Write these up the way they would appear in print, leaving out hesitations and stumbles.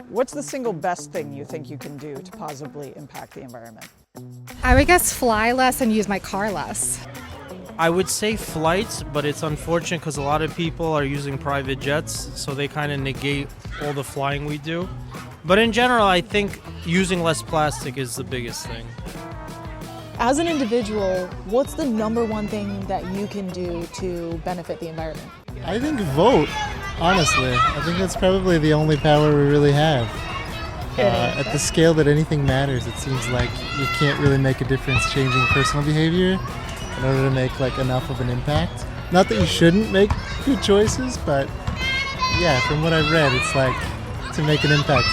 What's the single best thing you think you can do to positively impact the environment? I would guess fly less and use my car less. I would say flights, but it's unfortunate because a lot of people are using private jets, so they kind of negate all the flying we do. But in general, I think using less plastic is the biggest thing. As an individual, what's the number one thing that you can do to benefit the environment? I think vote, honestly. I think that's probably the only power we really have. At the scale that anything matters, it seems like you can't really make a difference changing personal behavior in order to make enough of an impact. Not that you shouldn't make good choices, but yeah, from what I've read, it's like to make an impact,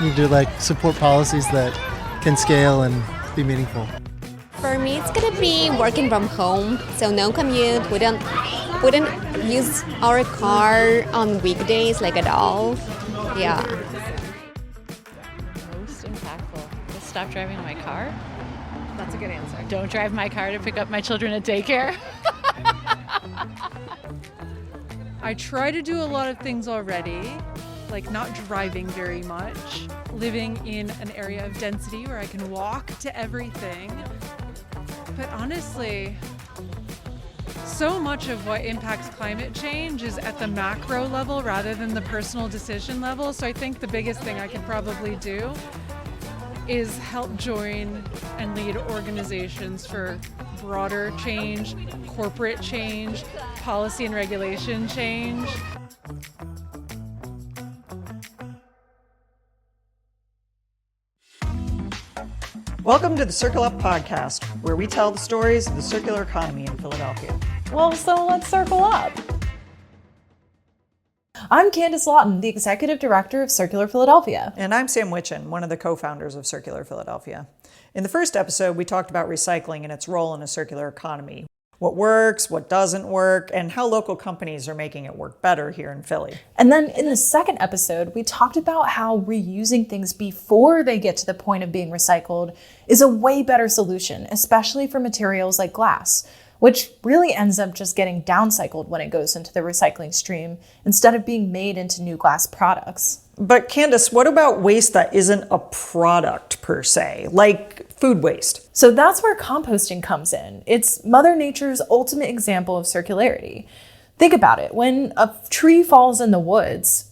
you need to support policies that can scale and be meaningful. For me, it's gonna be working from home, so no commute. We don't use our car on weekdays at all. Yeah. Most impactful. Just stop driving my car. That's a good answer. Don't drive my car to pick up my children at daycare. I try to do a lot of things already, like not driving very much, living in an area of density where I can walk to everything. But honestly, so much of what impacts climate change is at the macro level rather than the personal decision level. So I think the biggest thing I can probably do is help join and lead organizations for broader change, corporate change, policy and regulation change. Welcome to the Circle Up podcast, where we tell the stories of the circular economy in Philadelphia. Well, so let's circle up. I'm Candice Lawton, the Executive Director of Circular Philadelphia. And I'm Sam Wittchen, one of the co-founders of Circular Philadelphia. In the first episode, we talked about recycling and its role in a circular economy. What works, what doesn't work, and how local companies are making it work better here in Philly. And then in the second episode, we talked about how reusing things before they get to the point of being recycled is a way better solution, especially for materials like glass, which really ends up just getting downcycled when it goes into the recycling stream instead of being made into new glass products. But Candice, what about waste that isn't a product per se, like food waste? So that's where composting comes in. It's Mother Nature's ultimate example of circularity. Think about it. When a tree falls in the woods,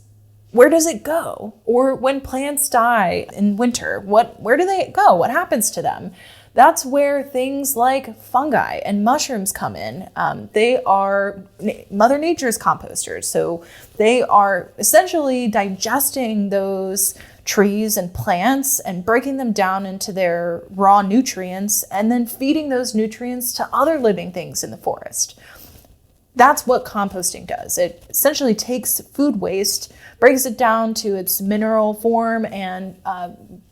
where does it go? Or when plants die in winter, where do they go? What happens to them? That's where things like fungi and mushrooms come in. They are Mother Nature's composters. So they are essentially digesting those trees and plants and breaking them down into their raw nutrients and then feeding those nutrients to other living things in the forest. That's what composting does. It essentially takes food waste, breaks it down to its mineral form, and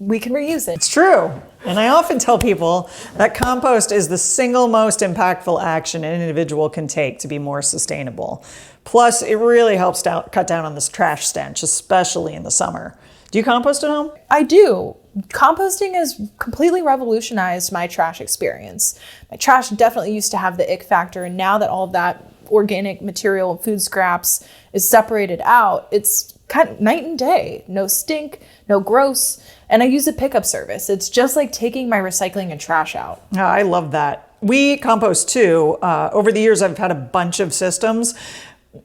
we can reuse it. It's true. And I often tell people that compost is the single most impactful action an individual can take to be more sustainable. Plus, it really helps cut down on this trash stench, especially in the summer. Do you compost at home? I do. Composting has completely revolutionized my trash experience. My trash definitely used to have the ick factor, and now that all of that organic material and food scraps is separated out, it's kind of night and day. No stink, no gross, and I use a pickup service. It's just like taking my recycling and trash out. Oh, I love that. We compost too. Over the years, I've had a bunch of systems.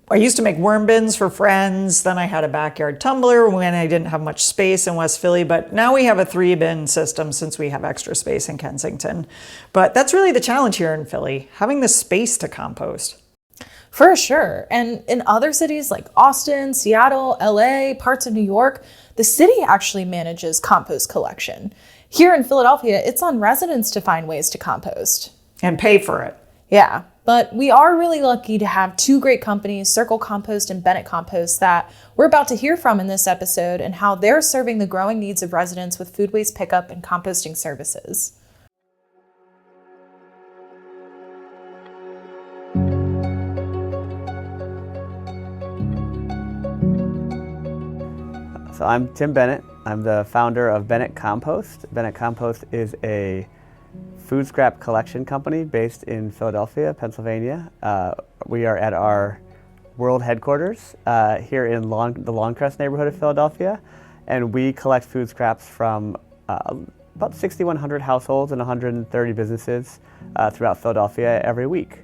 I used to make worm bins for friends. Then I had a backyard tumbler when I didn't have much space in West Philly. But now we have a 3-bin system since we have extra space in Kensington. But that's really the challenge here in Philly, having the space to compost. For sure. And in other cities like Austin, Seattle, LA, parts of New York, the city actually manages compost collection. Here in Philadelphia, it's on residents to find ways to compost. And pay for it. Yeah, but we are really lucky to have two great companies, Circle Compost and Bennett Compost, that we're about to hear from in this episode and how they're serving the growing needs of residents with food waste pickup and composting services. So I'm Tim Bennett. I'm the founder of Bennett Compost. Bennett Compost is a food scrap collection company based in Philadelphia, Pennsylvania. We are at our world headquarters here in the Longcrest neighborhood of Philadelphia. and we collect food scraps from about 6,100 households and 130 businesses throughout Philadelphia every week.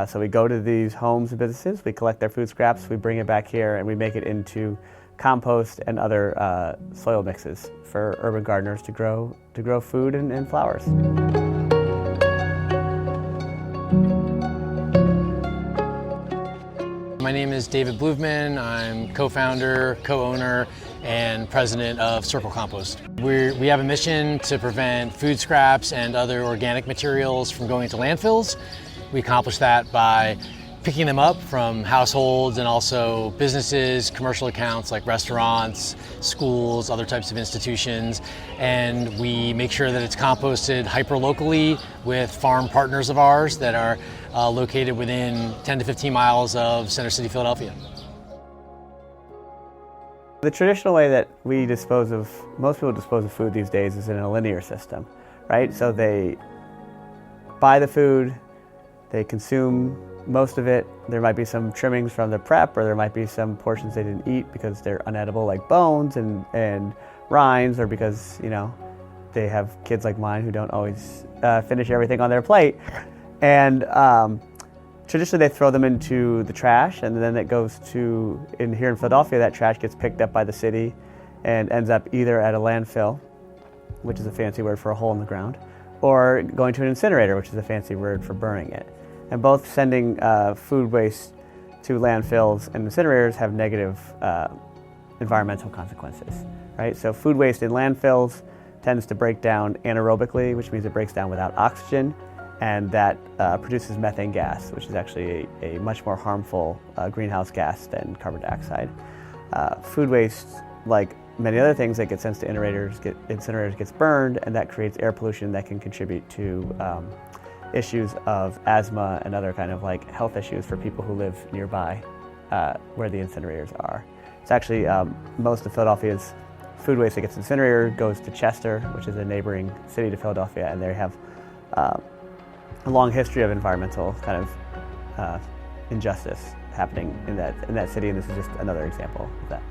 So we go to these homes and businesses, we collect their food scraps, we bring it back here, and we make it into compost and other soil mixes for urban gardeners to grow food and flowers. My name is David Bloovman. I'm co-founder, co-owner, and president of Circle Compost. We have a mission to prevent food scraps and other organic materials from going to landfills. We accomplish that by picking them up from households and also businesses, commercial accounts like restaurants, schools, other types of institutions, and we make sure that it's composted hyper-locally with farm partners of ours that are located within 10 to 15 miles of Center City, Philadelphia. The traditional way that most people dispose of food these days is in a linear system, right? So they buy the food, they consume most of it. There might be some trimmings from the prep, or there might be some portions they didn't eat because they're unedible, like bones and rinds, or because, you know, they have kids like mine who don't always finish everything on their plate. And traditionally they throw them into the trash, and then it goes to, here in Philadelphia, that trash gets picked up by the city and ends up either at a landfill, which is a fancy word for a hole in the ground, or going to an incinerator, which is a fancy word for burning it. And both sending food waste to landfills and incinerators have negative environmental consequences, right? So food waste in landfills tends to break down anaerobically, which means it breaks down without oxygen, and that produces methane gas, which is actually a much more harmful greenhouse gas than carbon dioxide. Food waste, like many other things that get sent to incinerators, gets burned, and that creates air pollution that can contribute to issues of asthma and other kind of like health issues for people who live nearby where the incinerators are. It's actually most of Philadelphia's food waste that gets incinerated goes to Chester, which is a neighboring city to Philadelphia, and they have a long history of environmental kind of injustice happening in that city, and this is just another example of that.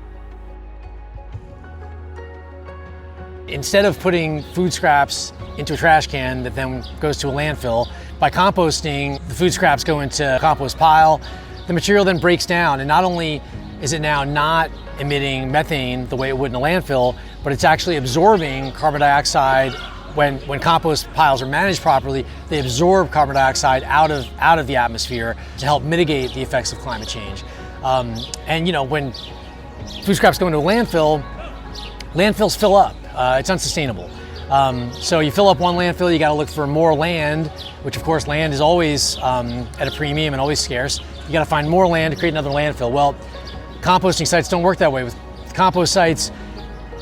Instead of putting food scraps into a trash can that then goes to a landfill, by composting, the food scraps go into a compost pile. The material then breaks down, and not only is it now not emitting methane the way it would in a landfill, but it's actually absorbing carbon dioxide. When compost piles are managed properly, they absorb carbon dioxide out of the atmosphere to help mitigate the effects of climate change. And you know, when food scraps go into a landfill, landfills fill up. It's unsustainable. So you fill up one landfill, you got to look for more land, which of course land is always at a premium and always scarce. You got to find more land to create another landfill. Well, composting sites don't work that way. With compost sites,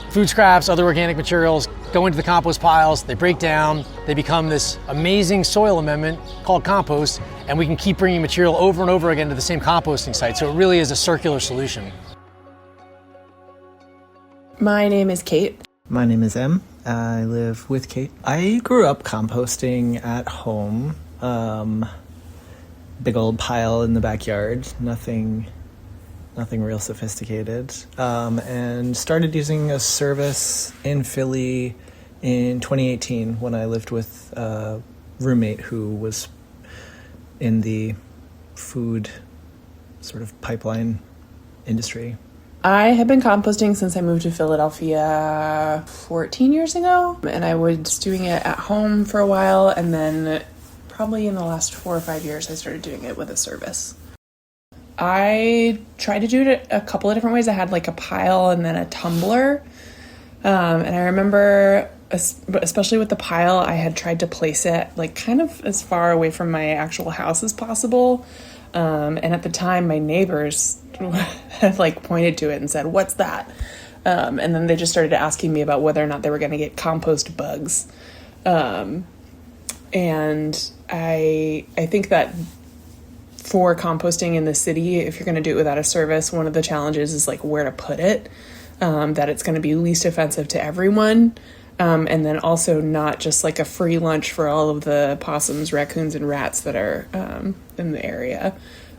food scraps, other organic materials go into the compost piles, they break down, they become this amazing soil amendment called compost, and we can keep bringing material over and over again to the same composting site. So it really is a circular solution. My name is Kate. My name is Em. I live with Kate. I grew up composting at home. Big old pile in the backyard. Nothing real sophisticated. And started using a service in Philly in 2018 when I lived with a roommate who was in the food sort of pipeline industry. I have been composting since I moved to Philadelphia 14 years ago, and I was doing it at home for a while, and then probably in the last 4 or 5 years I started doing it with a service. I tried to do it a couple of different ways. I had like a pile and then a tumbler, and I remember, especially with the pile, I had tried to place it like kind of as far away from my actual house as possible. And at the time, my neighbors had like pointed to it and said, "What's that?" And then they just started asking me about whether or not they were going to get compost bugs. And I think that for composting in the city, if you're going to do it without a service, one of the challenges is like where to put it, that it's going to be least offensive to everyone. And then also not just like a free lunch for all of the possums, raccoons, and rats that are in the area.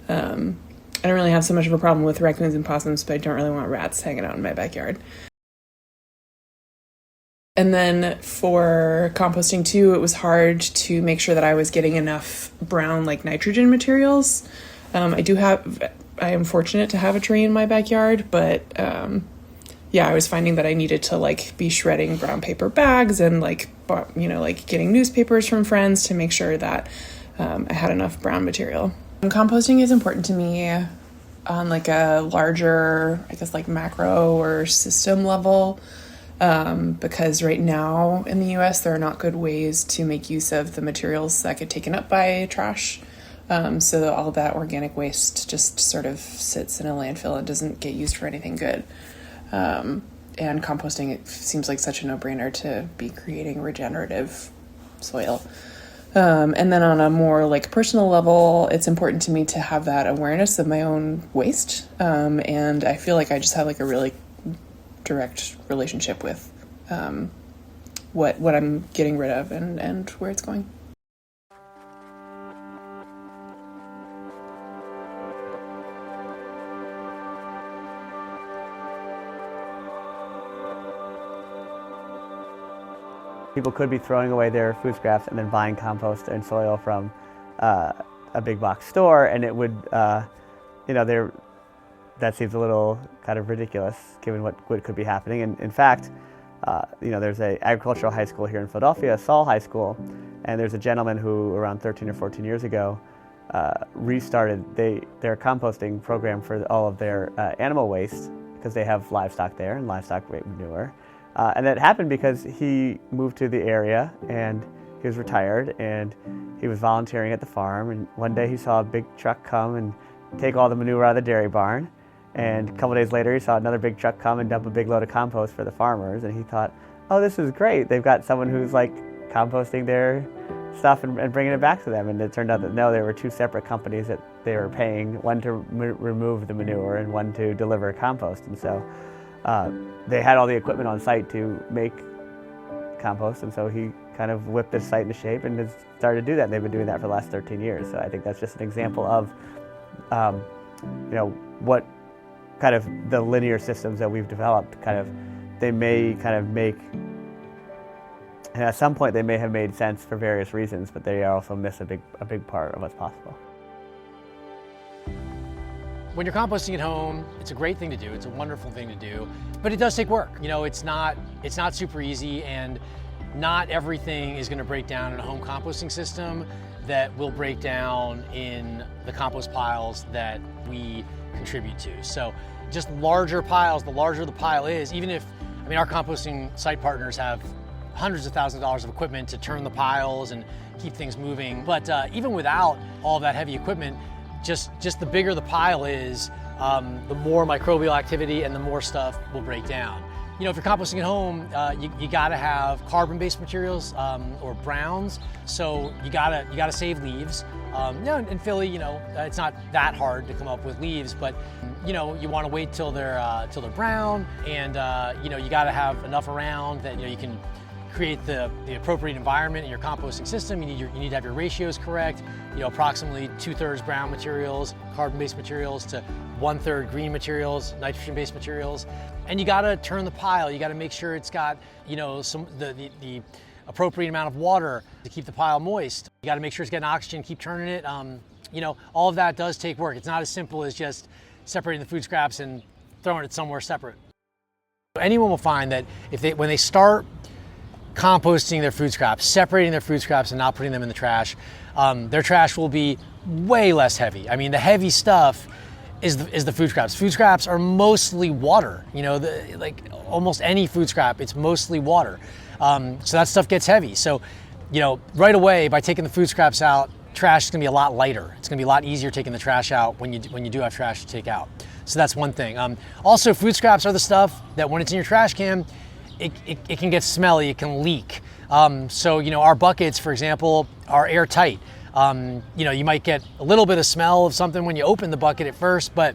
I don't really have so much of a problem with raccoons and possums, but I don't really want rats hanging out in my backyard. And then for composting too, it was hard to make sure that I was getting enough brown, like nitrogen materials. I am fortunate to have a tree in my backyard, but I was finding that I needed to like be shredding brown paper bags and like getting newspapers from friends to make sure that I had enough brown material. Composting is important to me on like a larger, I guess like macro or system level, because right now in the US there are not good ways to make use of the materials that get taken up by trash. So all that organic waste just sort of sits in a landfill and doesn't get used for anything good. And composting, it seems like such a no-brainer to be creating regenerative soil. And then on a more like personal level, it's important to me to have that awareness of my own waste. And I feel like I just have like a really direct relationship with what I'm getting rid of and where it's going. People could be throwing away their food scraps and then buying compost and soil from a big box store, and it would, that seems a little kind of ridiculous given what could be happening. And in fact, there's an agricultural high school here in Philadelphia, Saul High School, and there's a gentleman who around 13 or 14 years ago restarted their composting program for all of their animal waste, because they have livestock there and livestock manure. And that happened because he moved to the area and he was retired and he was volunteering at the farm, and one day he saw a big truck come and take all the manure out of the dairy barn, and a couple days later he saw another big truck come and dump a big load of compost for the farmers, and he thought, oh, this is great. They've got someone who's like composting their stuff and bringing it back to them. And it turned out that no, there were two separate companies that they were paying, one to remove the manure and one to deliver compost. And so they had all the equipment on site to make compost, and so he kind of whipped the site into shape and has started to do that. They've been doing that for the last 13 years. So I think that's just an example of, what kind of the linear systems that we've developed they may kind of make, and at some point they may have made sense for various reasons, but they also miss a big part of what's possible. When you're composting at home, it's a great thing to do. It's a wonderful thing to do, but it does take work. It's not super easy, and not everything is going to break down in a home composting system that will break down in the compost piles that we contribute to. So just larger piles, the larger the pile is, our composting site partners have hundreds of thousands of dollars of equipment to turn the piles and keep things moving. But even without all that heavy equipment, just the bigger the pile is, the more microbial activity and the more stuff will break down. If you're composting at home, you gotta have carbon-based materials or browns. So you gotta save leaves. In Philly, it's not that hard to come up with leaves, but you want to wait till they're brown, and you gotta have enough around that you can create the appropriate environment in your composting system. You need to have your ratios correct. Approximately 2/3 brown materials, carbon-based materials, to 1/3 green materials, nitrogen-based materials. And you gotta turn the pile. You gotta make sure it's got, the appropriate amount of water to keep the pile moist. You gotta make sure it's getting oxygen, keep turning it. All of that does take work. It's not as simple as just separating the food scraps and throwing it somewhere separate. Anyone will find that when they start composting their food scraps, separating their food scraps and not putting them in the trash, their trash will be way less heavy. The heavy stuff is the food scraps. Food scraps are mostly water. Like almost any food scrap, it's mostly water. So that stuff gets heavy. So, right away, by taking the food scraps out, trash is gonna be a lot lighter. It's gonna be a lot easier taking the trash out when you do have trash to take out. So that's one thing. Also, food scraps are the stuff that when it's in your trash can, it can get smelly, it can leak. So, our buckets, for example, are airtight. You might get a little bit of smell of something when you open the bucket at first, but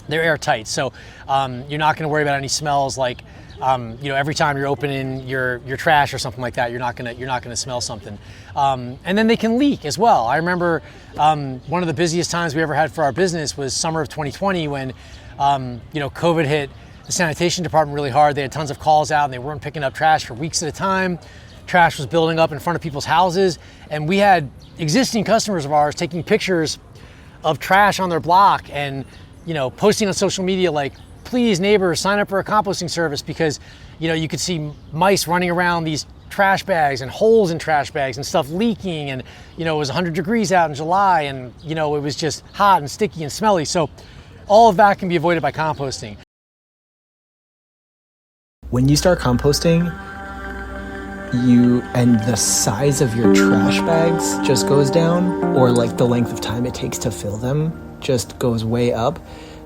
they're airtight. So you're not gonna worry about any smells like, every time you're opening your trash or something like that, you're not gonna smell something. And then they can leak as well. I remember one of the busiest times we ever had for our business was summer of 2020 when, COVID hit the sanitation department really hard. They had tons of calls out and they weren't picking up trash for weeks at a time. Trash was building up in front of people's houses, and we had existing customers of ours taking pictures of trash on their block and, you know, posting on social media like, please neighbors, sign up for a composting service, because, you know, you could see mice running around these trash bags and holes in trash bags and stuff leaking, and, you know, it was 100 degrees out in July, and, you know, it was just hot and sticky and smelly. So all of that can be avoided by composting. When you start composting, and the size of your trash bags just goes down, or like the length of time it takes to fill them just goes way up.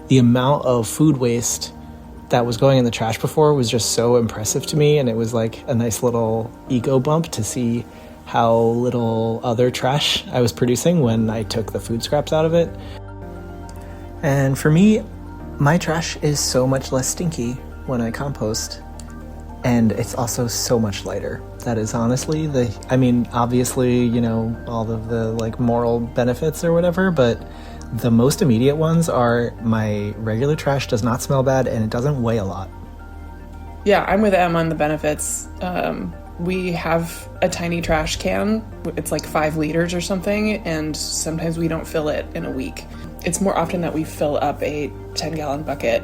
The amount of food waste that was going in the trash before was just so impressive to me, and it was like a nice little ego bump to see how little other trash I was producing when I took the food scraps out of it. And for me, my trash is so much less stinky when I compost, and it's also so much lighter. That is honestly obviously, you know, all of the like moral benefits or whatever, but the most immediate ones are my regular trash does not smell bad and it doesn't weigh a lot. Yeah, I'm with Em on the benefits. We have a tiny trash can. It's like 5 liters or something, and sometimes we don't fill it in a week. It's more often that we fill up a 10-gallon bucket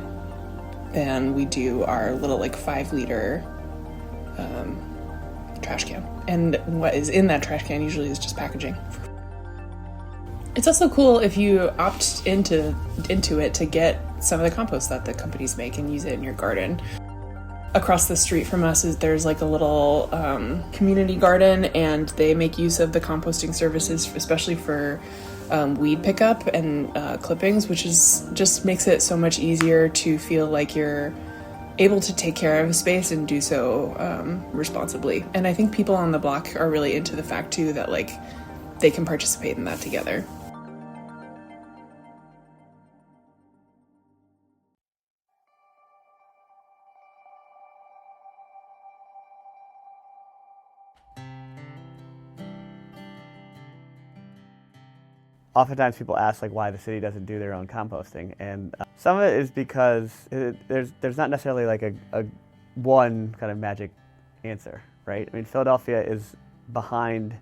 than we do our little like 5-liter trash can. And what is in that trash can usually is just packaging. It's also cool if you opt into it to get some of the compost that the companies make and use it in your garden. Across the street from us there's like a little community garden, and they make use of the composting services, especially for weed pickup and clippings, which just makes it so much easier to feel like you're able to take care of a space and do so responsibly. And I think people on the block are really into the fact too that like they can participate in that together. Oftentimes people ask like why the city doesn't do their own composting, and some of it is because there's not necessarily like a one kind of magic answer, right? I mean, Philadelphia is behind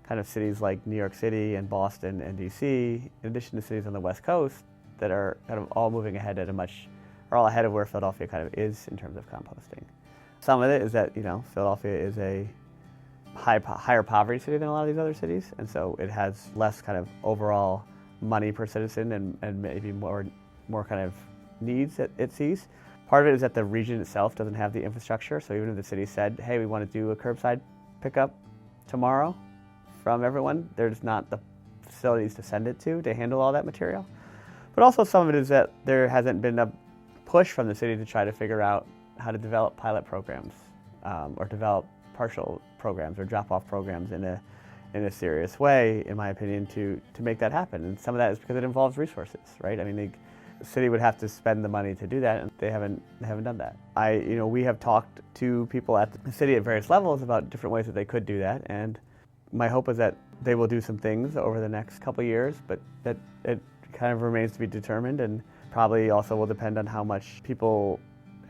kind of cities like New York City and Boston and DC, in addition to cities on the West Coast that are kind of all moving ahead at all ahead of where Philadelphia kind of is in terms of composting. Some of it is that, you know, Philadelphia is a higher poverty city than a lot of these other cities, and so it has less kind of overall money per citizen and maybe more kind of needs that it sees. Part of it is that the region itself doesn't have the infrastructure, so even if the city said, hey, we want to do a curbside pickup tomorrow from everyone, there's not the facilities to send it to handle all that material. But also some of it is that there hasn't been a push from the city to try to figure out how to develop pilot programs or develop partial programs or drop-off programs in a serious way, in my opinion, to make that happen. And some of that is because it involves resources, right? I mean, the city would have to spend the money to do that, and they haven't done that. We have talked to people at the city at various levels about different ways that they could do that, and my hope is that they will do some things over the next couple of years, but that it kind of remains to be determined, and probably also will depend on how much people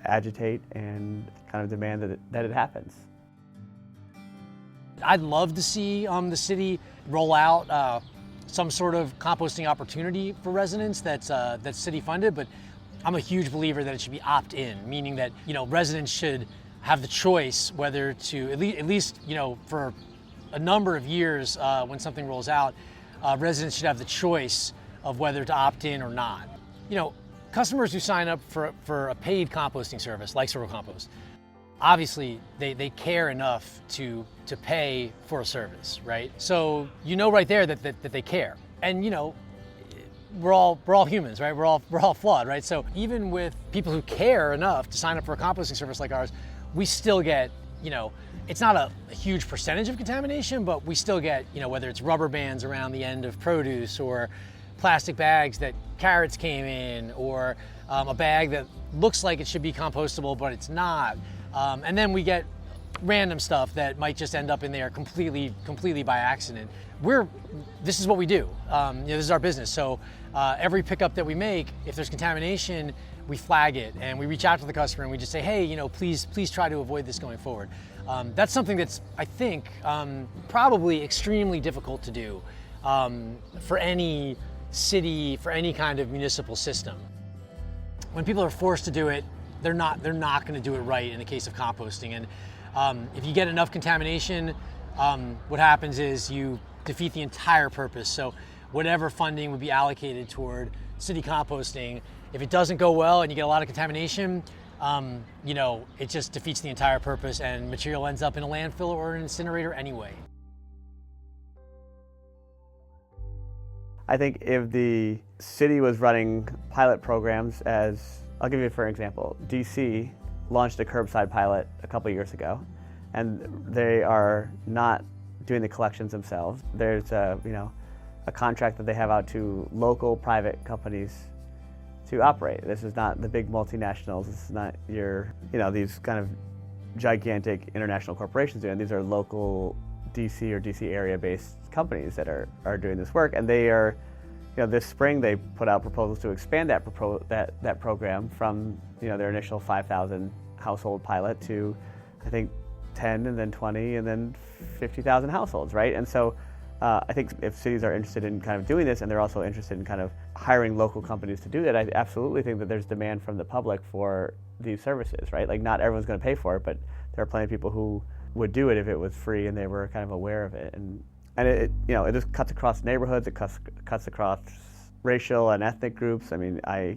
agitate and kind of demand that it happens. I'd love to see the city roll out some sort of composting opportunity for residents that's city funded, but I'm a huge believer that it should be opt-in, meaning that, you know, residents should have the choice whether to, at least, you know, for a number of years when something rolls out, residents should have the choice of whether to opt in or not. You know, customers who sign up for a paid composting service like Circle Compost, obviously they care enough to pay for a service, right? So you know right there that they care. And you know, we're all humans, right? We're all flawed, right? So even with people who care enough to sign up for a composting service like ours, we still get, you know, it's not a huge percentage of contamination, but we still get, you know, whether it's rubber bands around the end of produce, or plastic bags that carrots came in, or a bag that looks like it should be compostable but it's not. And then we get random stuff that might just end up in there completely by accident. This is what we do. You know, this is our business. So every pickup that we make, if there's contamination, we flag it and we reach out to the customer and we just say, hey, you know, please try to avoid this going forward. That's something that's, I think, probably extremely difficult to do for any city, for any kind of municipal system. When people are forced to do it, they're not going to do it right in the case of composting. And if you get enough contamination, what happens is you defeat the entire purpose. So whatever funding would be allocated toward city composting, if it doesn't go well and you get a lot of contamination, you know, it just defeats the entire purpose and material ends up in a landfill or an incinerator anyway. I think if the city was running pilot programs as, I'll give you for example, DC launched a curbside pilot a couple years ago, and they are not doing the collections themselves. There's a contract that they have out to local private companies to operate. This is not the big multinationals. This is not your, these kind of gigantic international corporations doing. These are local DC or DC area-based companies that are doing this work, and they are, this spring they put out proposals to expand that program from, their initial 5,000 household pilot to, I think, 10 and then 20 and then 50,000 households, right? And so I think if cities are interested in kind of doing this and they're also interested in kind of hiring local companies to do that, I absolutely think that there's demand from the public for these services, right? Like not everyone's going to pay for it, but there are plenty of people who would do it if it was free and they were kind of aware of it. And it just cuts across neighborhoods, it cuts across racial and ethnic groups. I mean, I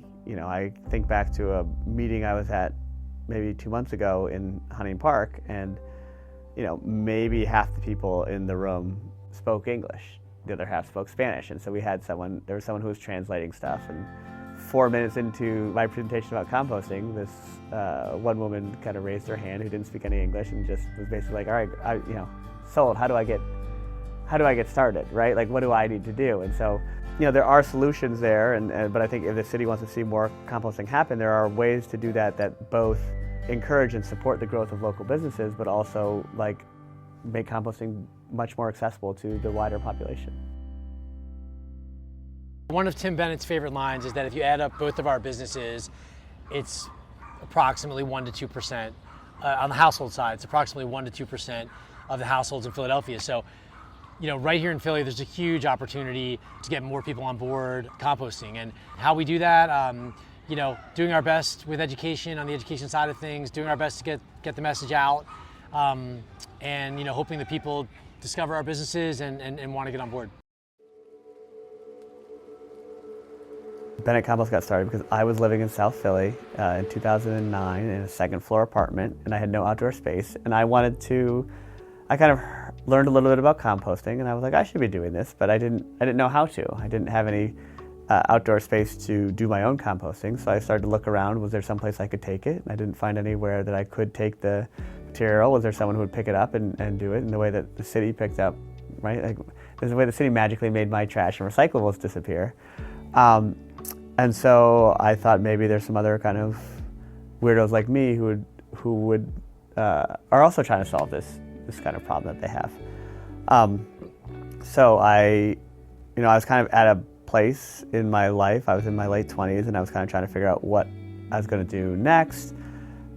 think back to a meeting I was at maybe 2 months ago in Hunting Park, and maybe half the people in the room spoke English, the other half spoke Spanish, and so there was someone who was translating stuff. And 4 minutes into my presentation about composting, this one woman kind of raised her hand who didn't speak any English and just was basically like, all right, sold. How do I get started, right? Like, what do I need to do? And so, there are solutions there, but I think if the city wants to see more composting happen, there are ways to do that both encourage and support the growth of local businesses, but also like make composting much more accessible to the wider population. One of Tim Bennett's favorite lines is that if you add up both of our businesses, it's approximately 1% to 2%. On the household side, it's approximately 1% to 2% of the households in Philadelphia. So, right here in Philly, there's a huge opportunity to get more people on board composting. And how we do that, doing our best with education on the education side of things, doing our best to get the message out, and hoping that people discover our businesses and want to get on board. Bennett Compost got started because I was living in South Philly in 2009 in a second floor apartment, and I had no outdoor space, and I kind of learned a little bit about composting, and I was like, I should be doing this, but I didn't know how to. I didn't have any outdoor space to do my own composting, so I started to look around. Was there some place I could take it? I didn't find anywhere that I could take the material. Was there someone who would pick it up and do it in the way that the city picked up, right? Like, there's a way the city magically made my trash and recyclables disappear. And so I thought maybe there's some other kind of weirdos like me who are also trying to solve this kind of problem that they have. So I was kind of at a place in my life. I was in my late 20s, and I was kind of trying to figure out what I was going to do next.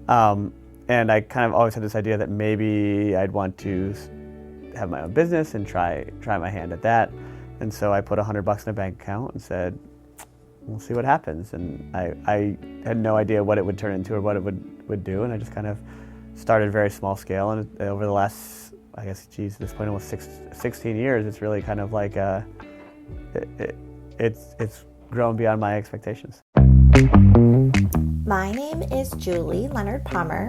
And I kind of always had this idea that maybe I'd want to have my own business and try my hand at that. And so I put $100 in a bank account and said, we'll see what happens. And I had no idea what it would turn into or what it would do, and I just kind of started very small scale. And over the last, I guess, at this point, almost 16 years, it's really kind of like it's grown beyond my expectations. My name is Julie Leonard Palmer,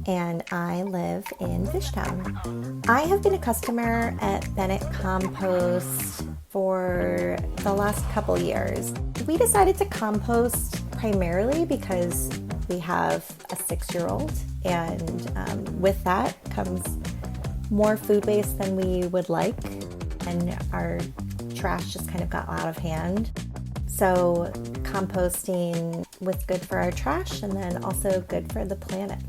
and I live in Fishtown. I have been a customer at Bennett Compost for the last couple years. We decided to compost primarily because we have a 6-year-old, and with that comes more food waste than we would like, and our trash just kind of got out of hand. So composting was good for our trash and then also good for the planet.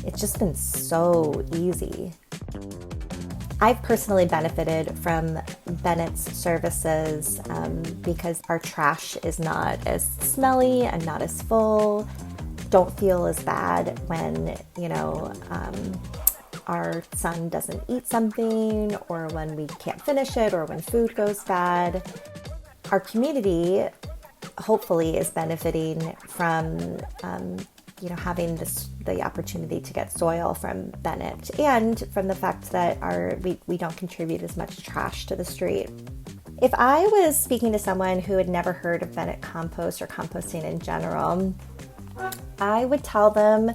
It's just been so easy. I've personally benefited from Bennett's services because our trash is not as smelly and not as full. Don't feel as bad when, our son doesn't eat something, or when we can't finish it, or when food goes bad. Our community hopefully is benefiting from having the opportunity to get soil from Bennett, and from the fact that we don't contribute as much trash to the street. If I was speaking to someone who had never heard of Bennett Compost or composting in general, I would tell them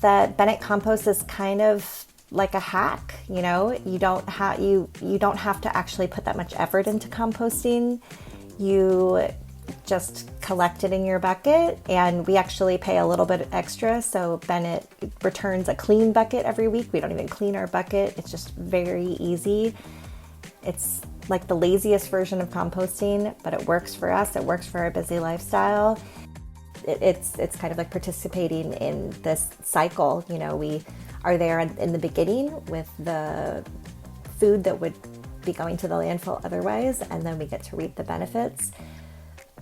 that Bennett Compost is kind of like a hack. You don't have to actually put that much effort into composting. You just collect it in your bucket, and we actually pay a little bit extra, so Bennett returns a clean bucket every week. We don't even clean our bucket. It's just very easy. It's like the laziest version of composting, but it works for us. It works for our busy lifestyle. It's kind of like participating in this cycle. We are there in the beginning with the food that would be going to the landfill otherwise, and then we get to reap the benefits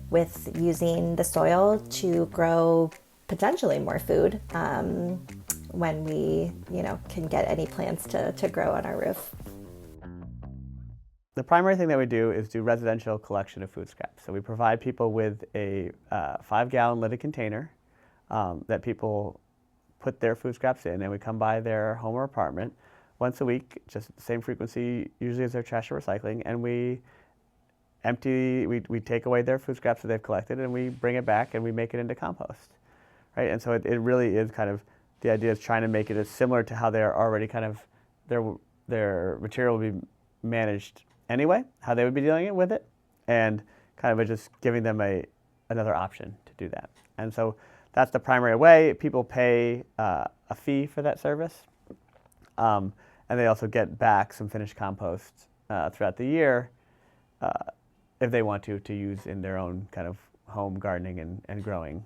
with using the soil to grow potentially more food when we, can get any plants to grow on our roof. The primary thing that we do is do residential collection of food scraps. So we provide people with a 5-gallon lidded container that people put their food scraps in, and we come by their home or apartment once a week, just at the same frequency usually as their trash or recycling, and we take away their food scraps that they've collected, and we bring it back and we make it into compost, right? And so it really is kind of, the idea is trying to make it as similar to how they're already kind of, their material will be managed anyway, how they would be dealing with it, and kind of just giving them another option to do that. And so that's the primary way. People pay a fee for that service, and they also get back some finished compost throughout the year if they want to use in their own kind of home gardening and growing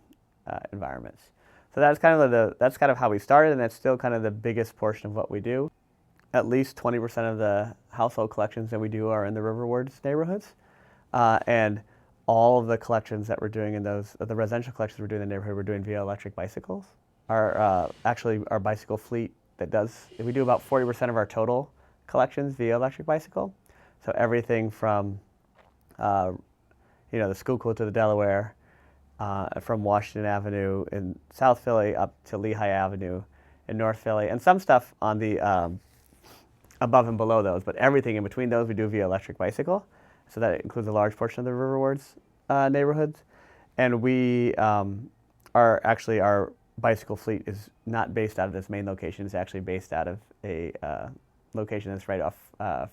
environments. So that's kind of how we started, and that's still kind of the biggest portion of what we do. At least 20% of the household collections that we do are in the Riverwards neighborhoods, and all of the collections that we're doing in the residential collections we're doing in the neighborhood, we're doing via electric bicycles. Our bicycle fleet we do about 40% of our total collections via electric bicycle. So everything from the Schuylkill to the Delaware, from Washington Avenue in South Philly up to Lehigh Avenue in North Philly, and some stuff on the above and below those, but everything in between those we do via electric bicycle. So that includes a large portion of the Riverwards neighborhoods. And we our bicycle fleet is not based out of this main location. It's actually based out of a location that's right off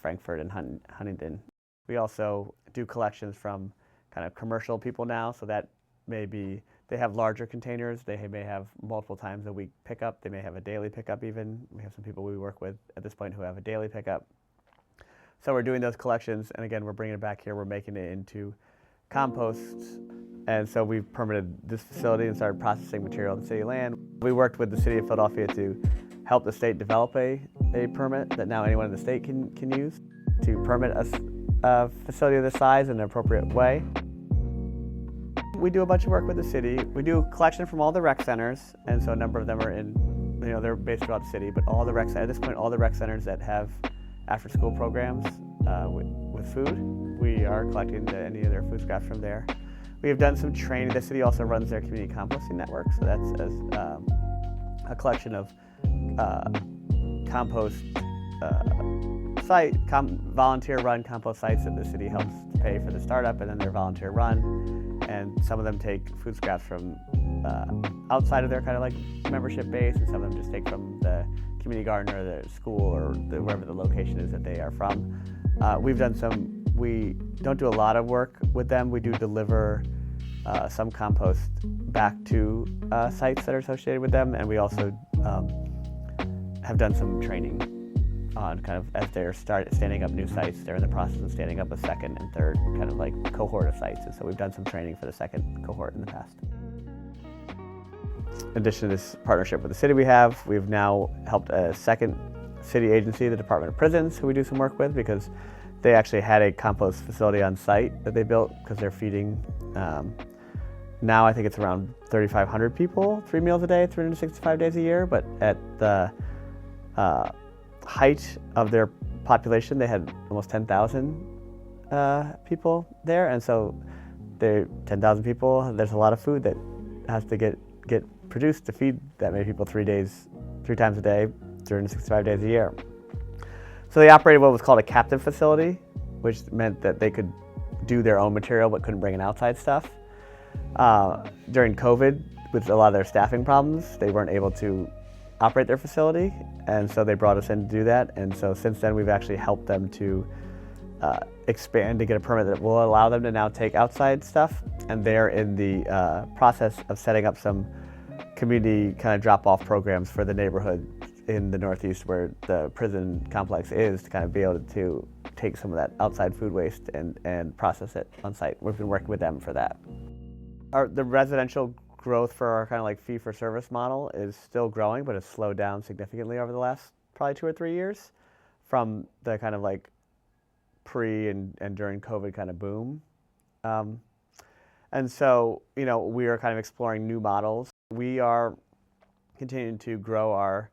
Frankfurt and Huntington. We also do collections from kind of commercial people now, so that may be, they have larger containers. They may have multiple times a week pickup. They may have a daily pickup even. We have some people we work with at this point who have a daily pickup. So we're doing those collections, and again, we're bringing it back here. We're making it into composts. And so we've permitted this facility and started processing material on the city land. We worked with the city of Philadelphia to help the state develop a permit that now anyone in the state can use to permit a facility of this size in an appropriate way. We do a bunch of work with the city. We do collection from all the rec centers, and so a number of them are they're based throughout the city, but all the rec centers, at this point, all the rec centers that have after-school programs with food, we are collecting any of their food scraps from there. We have done some training. The city also runs their community composting network, so that's a collection of compost volunteer-run compost sites that the city helps to pay for the startup, and then they're volunteer-run. And some of them take food scraps from outside of their kind of like membership base, and some of them just take from the community garden or the school or wherever the location is that they are from. We don't do a lot of work with them. We do deliver some compost back to sites that are associated with them, and we also have done some training on kind of as they're standing up new sites. They're in the process of standing up a second and third kind of like cohort of sites, and so we've done some training for the second cohort in the past. In addition to this partnership with the city we've now helped a second city agency, the Department of Prisons, who we do some work with, because they actually had a compost facility on site that they built because they're feeding, now I think it's around 3,500 people, 3 meals a day, 365 days a year, but at the height of their population, they had almost 10,000 people there, and so they're 10,000 people, there's a lot of food that has to get produced to feed that many people 3 times a day, 365 days a year. So they operated what was called a captive facility, which meant that they could do their own material but couldn't bring in outside stuff. During COVID, with a lot of their staffing problems, they weren't able to operate their facility, and so they brought us in to do that. And so since then, we've actually helped them to expand to get a permit that will allow them to now take outside stuff. And they're in the process of setting up some community kind of drop-off programs for the neighborhood in the Northeast where the prison complex is, to kind of be able to take some of that outside food waste and process it on site. We've been working with them for that. The residential growth for our kind of like fee-for-service model is still growing, but it's slowed down significantly over the last probably 2 or 3 years from the kind of like pre and during COVID kind of boom. And so, you know, we are kind of exploring new models. We are continuing to grow our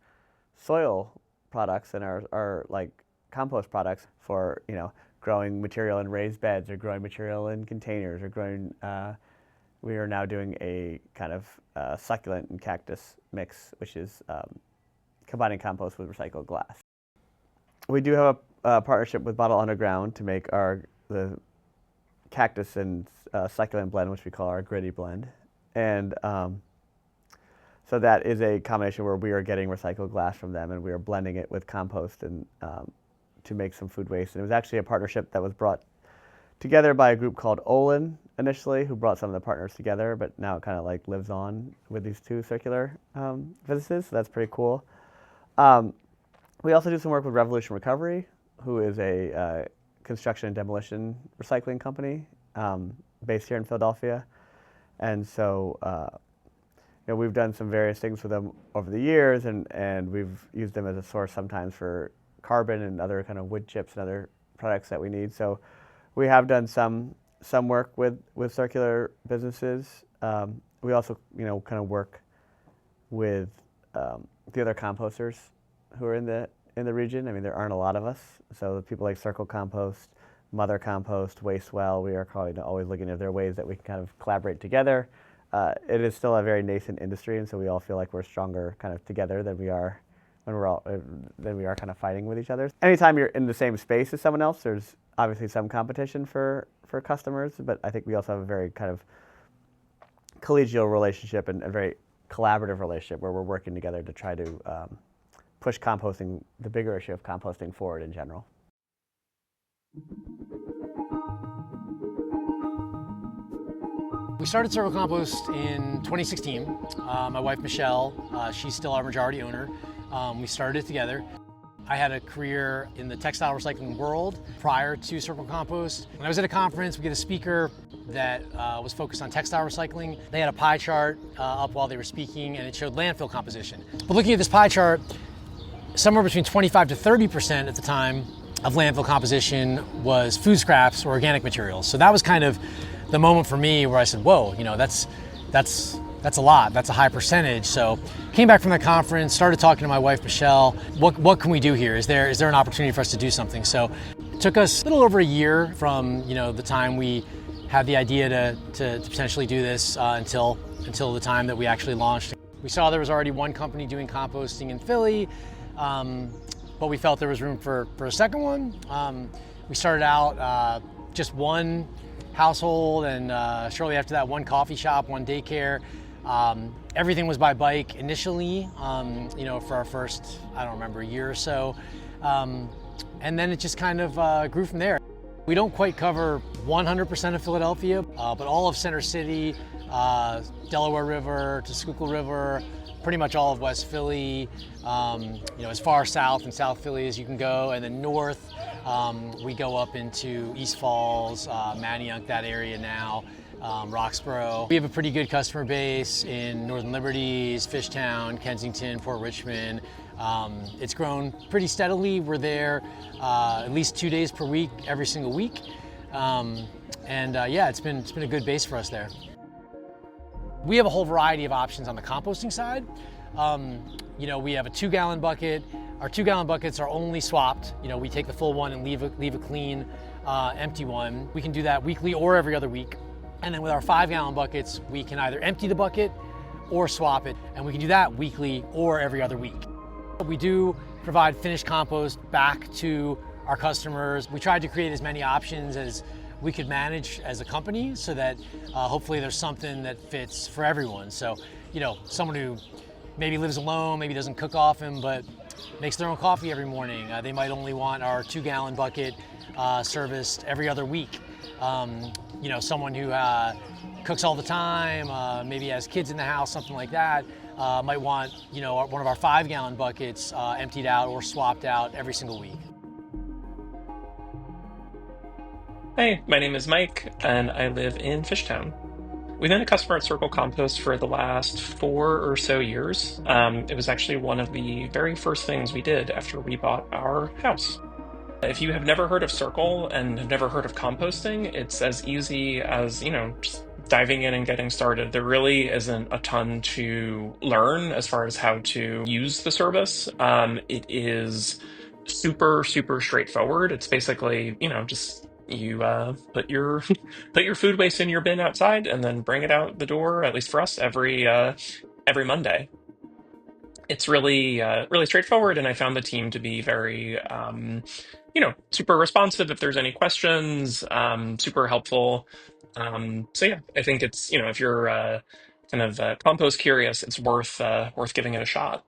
soil products and our like compost products for, you know, growing material in raised beds or growing material in containers or growing, we are now doing a kind of succulent and cactus mix, which is combining compost with recycled glass. We do have a partnership with Bottle Underground to make the cactus and succulent blend, which we call our gritty blend. And so that is a combination where we are getting recycled glass from them and we are blending it with compost and to make some food waste. And it was actually a partnership that was brought together by a group called Lawton initially, who brought some of the partners together, but now it kind of like lives on with these two circular businesses, so that's pretty cool. We also do some work with Revolution Recovery, who is a construction and demolition recycling company based here in Philadelphia. And so you know, we've done some various things with them over the years, and we've used them as a source sometimes for carbon and other kind of wood chips and other products that we need. So we have done some work with circular businesses. We also, you know, kind of work with the other composters who are in the region. I mean, there aren't a lot of us. So the people like Circle Compost, Mother Compost, Waste Well, we are probably always looking at there are ways that we can kind of collaborate together. It is still a very nascent industry, and so we all feel like we're stronger kind of together than we are kind of fighting with each other. Anytime you're in the same space as someone else, there's obviously some competition for customers, but I think we also have a very kind of collegial relationship and a very collaborative relationship where we're working together to try to push composting, the bigger issue of composting, forward in general. We started Circle Compost in 2016. My wife, Michelle, she's still our majority owner. We started it together. I had a career in the textile recycling world prior to Circle Compost. When I was at a conference, we get a speaker that was focused on textile recycling. They had a pie chart up while they were speaking, and it showed landfill composition. But looking at this pie chart, somewhere between 25 to 30% at the time of landfill composition was food scraps or organic materials. So that was kind of the moment for me where I said, whoa, you know, that's a lot, that's a high percentage. So came back from that conference, started talking to my wife, Michelle, what can we do here? Is there an opportunity for us to do something? So it took us a little over a year from, you know, the time we had the idea to potentially do this until the time that we actually launched. We saw there was already one company doing composting in Philly, but we felt there was room for a second one. We started out just one household, and shortly after that, one coffee shop, one daycare. Everything was by bike initially, you know, for our first, I don't remember, a year or so. And then it just kind of grew from there. We don't quite cover 100% of Philadelphia, but all of Center City, Delaware River to Schuylkill River, pretty much all of West Philly, you know, as far south in South Philly as you can go, and then north, we go up into East Falls, Manayunk, that area now. Roxborough. We have a pretty good customer base in Northern Liberties, Fishtown, Kensington, Port Richmond. It's grown pretty steadily. We're there at least 2 days per week, every single week. Yeah, it's been a good base for us there. We have a whole variety of options on the composting side. We have a 2-gallon bucket. Our 2-gallon buckets are only swapped. We take the full one and leave a clean, empty one. We can do that weekly or every other week. And then with our 5-gallon buckets, we can either empty the bucket or swap it. And we can do that weekly or every other week. We do provide finished compost back to our customers. We tried to create as many options as we could manage as a company so that hopefully there's something that fits for everyone. So, someone who maybe lives alone, maybe doesn't cook often, but makes their own coffee every morning. They might only want our 2-gallon bucket serviced every other week. Someone who cooks all the time, maybe has kids in the house, something like that, might want, one of our 5-gallon buckets emptied out or swapped out every single week. Hi, my name is Mike, and I live in Fishtown. We've been a customer at Circle Compost for the last 4 or so years. It was actually one of the very first things we did after we bought our house. If you have never heard of Circle and have never heard of composting, it's as easy as, just diving in and getting started. There really isn't a ton to learn as far as how to use the service. It is super, super straightforward. It's basically, just you put your food waste in your bin outside and then bring it out the door, at least for us, every Monday. It's really really straightforward, and I found the team to be very super responsive if there's any questions, super helpful. So yeah, I think it's, if you're kind of compost curious, it's worth giving it a shot.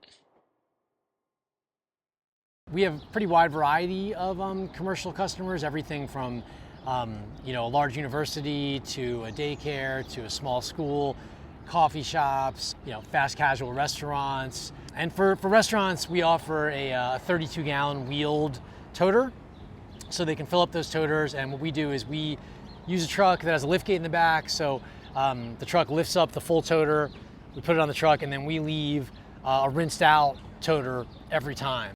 We have a pretty wide variety of commercial customers, everything from a large university to a daycare to a small school, coffee shops, fast casual restaurants. And for restaurants, we offer a 32-gallon wheeled toter, so they can fill up those toters. And what we do is we use a truck that has a lift gate in the back, so the truck lifts up the full toter, we put it on the truck, and then we leave a rinsed out toter every time.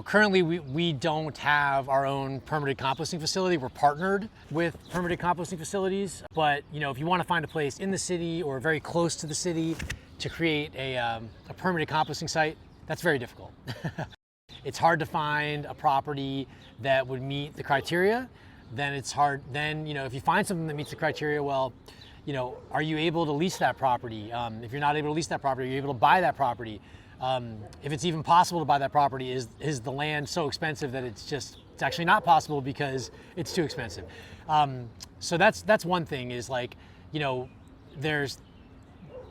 Currently we don't have our own permitted composting facility. We're partnered with permitted composting facilities, but if you want to find a place in the city or very close to the city to create a permitted composting site, that's very difficult. It's hard to find a property that would meet the criteria. Then it's hard. Then if you find something that meets the criteria, well, are you able to lease that property? If you're not able to lease that property, are you able to buy that property? If it's even possible to buy that property, is the land so expensive that it's actually not possible because it's too expensive. So that's one thing, is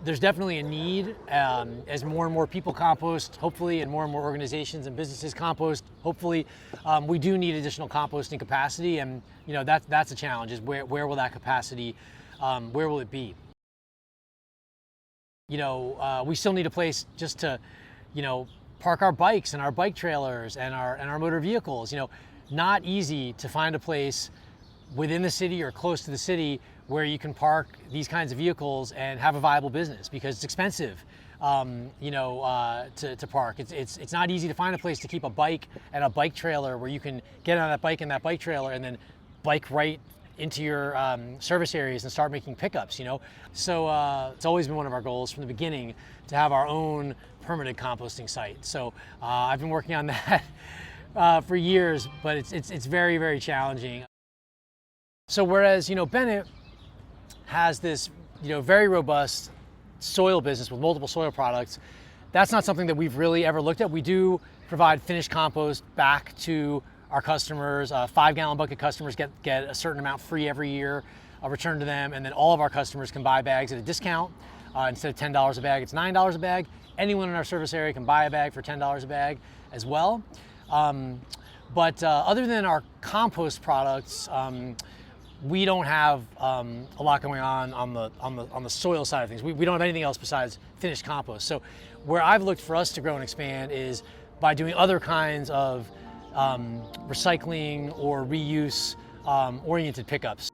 there's definitely a need as more and more people compost, hopefully, and more organizations and businesses compost, hopefully. We do need additional composting capacity, and that's a challenge, is where will that capacity, where will it be? We still need a place just to, park our bikes and our bike trailers and our motor vehicles. Not easy to find a place within the city or close to the city where you can park these kinds of vehicles and have a viable business, because it's expensive, to park. It's not easy to find a place to keep a bike and a bike trailer where you can get on that bike and that bike trailer and then bike right into your service areas and start making pickups, So it's always been one of our goals from the beginning to have our own permitted composting site. So I've been working on that for years, but it's very, very challenging. So whereas, Bennett has this, very robust soil business with multiple soil products, that's not something that we've really ever looked at. We do provide finished compost back to our customers. 5-gallon bucket customers get a certain amount free every year, returned to them, and then all of our customers can buy bags at a discount. Instead of $10 a bag, it's $9 a bag. Anyone in our service area can buy a bag for $10 a bag as well. But other than our compost products, we don't have a lot going on the soil side of things. We don't have anything else besides finished compost. So where I've looked for us to grow and expand is by doing other kinds of recycling or reuse oriented pickups.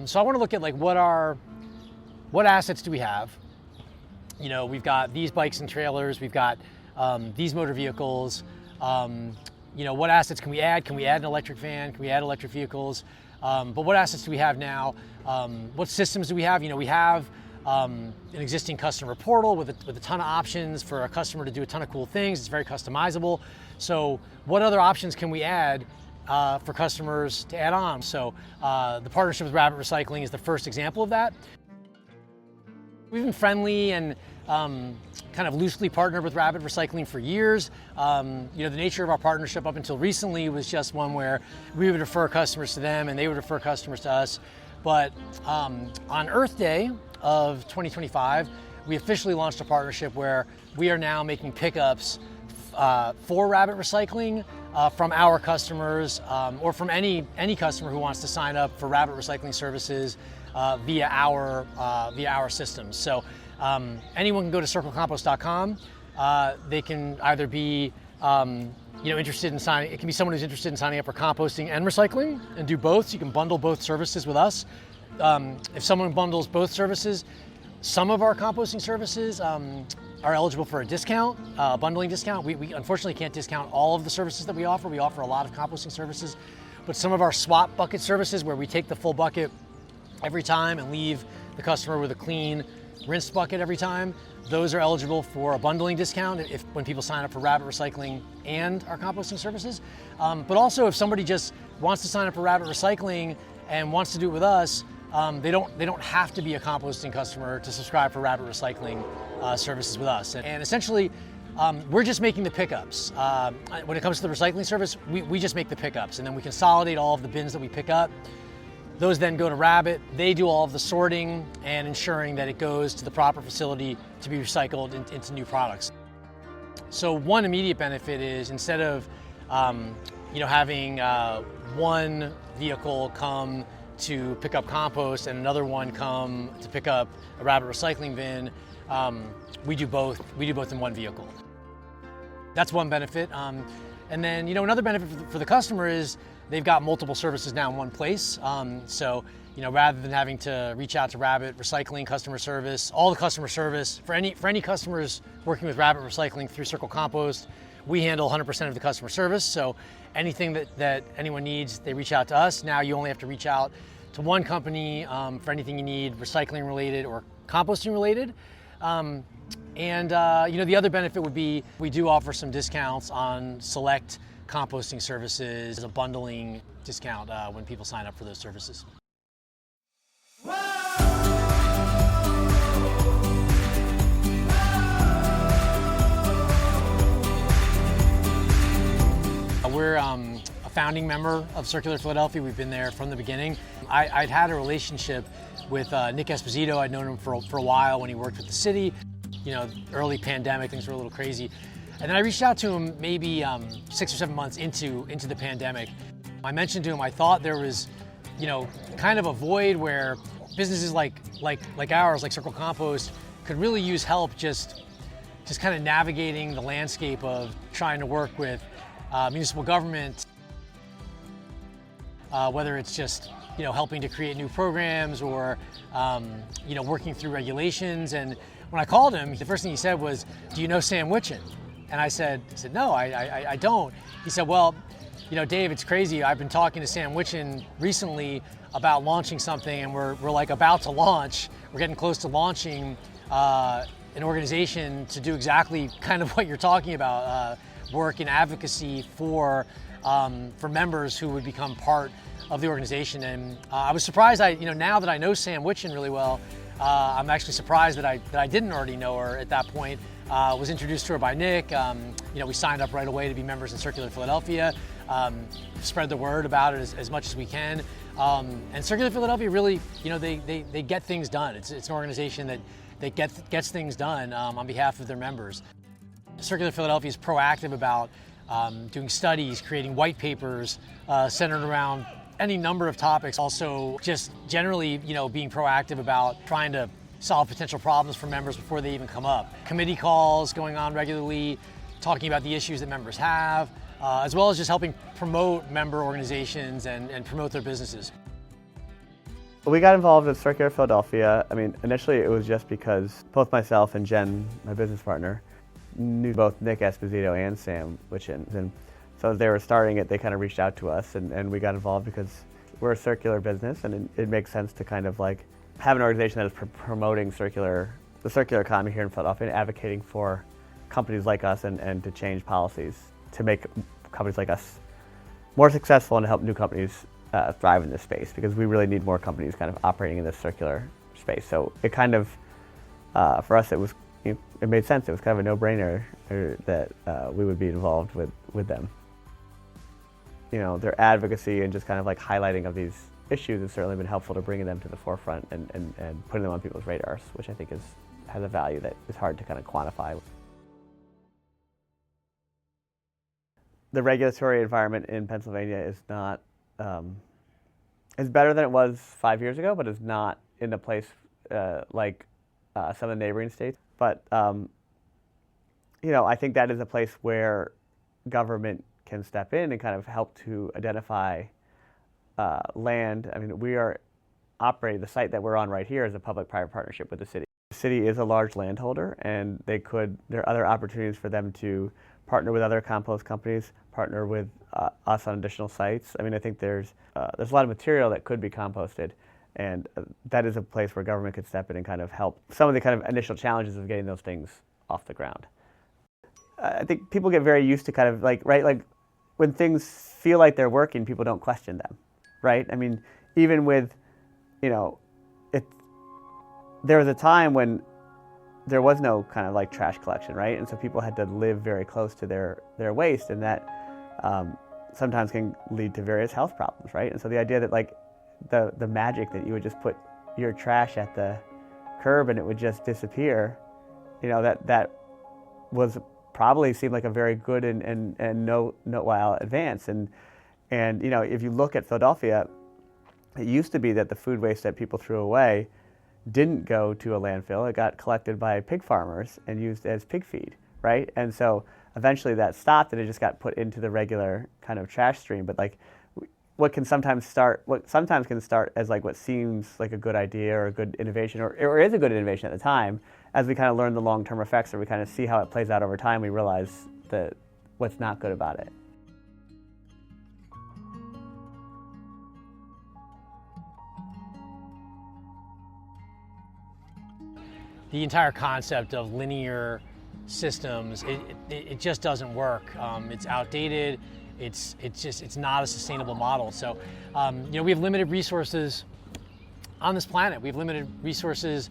So I want to look at like what assets do we have? You know, we've got these bikes and trailers, we've got these motor vehicles. You know, what assets can we add? Can we add an electric van? Can we add electric vehicles? But what assets do we have now? What systems do we have? You know, we have an existing customer portal with a ton of options for a customer to do a ton of cool things. It's very customizable. So what other options can we add for customers to add on? So the partnership with Rabbit Recycling is the first example of that. We've been friendly and kind of loosely partnered with Rabbit Recycling for years. You know, the nature of our partnership up until recently was just one where we would refer customers to them and they would refer customers to us. But on Earth Day of 2025, we officially launched a partnership where we are now making pickups for Rabbit Recycling from our customers or from any customer who wants to sign up for Rabbit Recycling services via our systems. So anyone can go to circlecompost.com. They can either be you know, interested in signing. It can be someone who's interested in signing up for composting and recycling, and do both. So you can bundle both services with us. If someone bundles both services, some of our composting services are eligible for a discount, bundling discount. We unfortunately can't discount all of the services that we offer. We offer a lot of composting services, but some of our swap bucket services, where we take the full bucket every time and leave the customer with a clean rinsed bucket every time, those are eligible for a bundling discount when people sign up for Rabbit Recycling and our composting services. But also, if somebody just wants to sign up for Rabbit Recycling and wants to do it with us, they don't have to be a composting customer to subscribe for Rabbit Recycling services with us. And essentially, we're just making the pickups. When it comes to the recycling service, we just make the pickups, and then we consolidate all of the bins that we pick up. Those then go to Rabbit. They do all of the sorting and ensuring that it goes to the proper facility to be recycled into new products. So one immediate benefit is, instead of you know, having one vehicle come to pick up compost and another one come to pick up a Rabbit Recycling bin, we do both in one vehicle. That's one benefit. And then, you know, another benefit for the customer is they've got multiple services now in one place. So, you know, rather than having to reach out to Rabbit Recycling customer service, all the customer service for any customers working with Rabbit Recycling through Circle Compost, we handle 100% of the customer service. So anything that anyone needs, they reach out to us. Now you only have to reach out to one company for anything you need, recycling related or composting related. You know, the other benefit would be we do offer some discounts on select composting services, a bundling discount when people sign up for those services. We're a founding member of Circular Philadelphia. We've been there from the beginning. I'd had a relationship with Nick Esposito. I'd known him for a while when he worked with the city. You know, early pandemic, things were a little crazy. And then I reached out to him maybe 6 or 7 months into the pandemic. I mentioned to him I thought there was, you know, kind of a void where businesses like ours, like Circle Compost, could really use help just kind of navigating the landscape of trying to work with municipal government, whether it's just, you know, helping to create new programs or, you know, working through regulations. And when I called him, the first thing he said was, "Do you know Sam Wittchen?" And I said, "No, I don't." He said, "Well, you know, Dave, it's crazy. I've been talking to Sam Wittchen recently about launching something, and we're like about to launch. We're getting close to launching an organization to do exactly kind of what you're talking about, work in advocacy for members who would become part of the organization." And I was surprised. You know, now that I know Sam Wittchen really well, I'm actually surprised that I didn't already know her at that point. Was introduced to her by Nick. You know, we signed up right away to be members in Circular Philadelphia. Spread the word about it as much as we can. And Circular Philadelphia really, you know, they get things done. It's an organization that gets things done on behalf of their members. Circular Philadelphia is proactive about doing studies, creating white papers centered around any number of topics. Also, just generally, you know, being proactive about trying to solve potential problems for members before they even come up. Committee calls going on regularly, talking about the issues that members have, as well as just helping promote member organizations and promote their businesses. We got involved with Circular Philadelphia. I mean, initially it was just because both myself and Jen, my business partner, knew both Nick Esposito and Sam Wittchen. And so as they were starting it, they kind of reached out to us, and we got involved because we're a circular business, and it makes sense to kind of like have an organization that is promoting the circular economy here in Philadelphia and advocating for companies like us and to change policies to make companies like us more successful and to help new companies thrive in this space, because we really need more companies kind of operating in this circular space. So it kind of, for us, it made sense. It was kind of a no-brainer that we would be involved with them. You know, their advocacy and just kind of like highlighting of these issues has certainly been helpful to bringing them to the forefront and putting them on people's radars, which I think has a value that is hard to kind of quantify. The regulatory environment in Pennsylvania is not, is better than it was 5 years ago, but is not in a place like some of the neighboring states. But, you know, I think that is a place where government can step in and kind of help to identify land. I mean, we are operating, the site that we're on right here is a public-private partnership with the city. The city is a large landholder, and there are other opportunities for them to partner with other compost companies, partner with us on additional sites. I mean, I think there's a lot of material that could be composted, and that is a place where government could step in and kind of help some of the kind of initial challenges of getting those things off the ground. I think people get very used to kind of like when things feel like they're working, people don't question them, right? I mean, even with, you know, there was a time when there was no kind of like trash collection, right? And so people had to live very close to their waste, and that sometimes can lead to various health problems, right? And so the idea that like the magic that you would just put your trash at the curb and it would just disappear, you know, that was probably seemed like a very good and no while advance. And you know, if you look at Philadelphia, it used to be that the food waste that people threw away didn't go to a landfill. It got collected by pig farmers and used as pig feed, right? And so eventually that stopped and it just got put into the regular kind of trash stream. But like what sometimes can start as like what seems like a good idea or a good innovation or is a good innovation at the time, as we kind of learn the long-term effects or we kind of see how it plays out over time, we realize that what's not good about it. The entire concept of linear systems, it just doesn't work. It's outdated. It's not a sustainable model. So, you know, we have limited resources on this planet. We have limited resources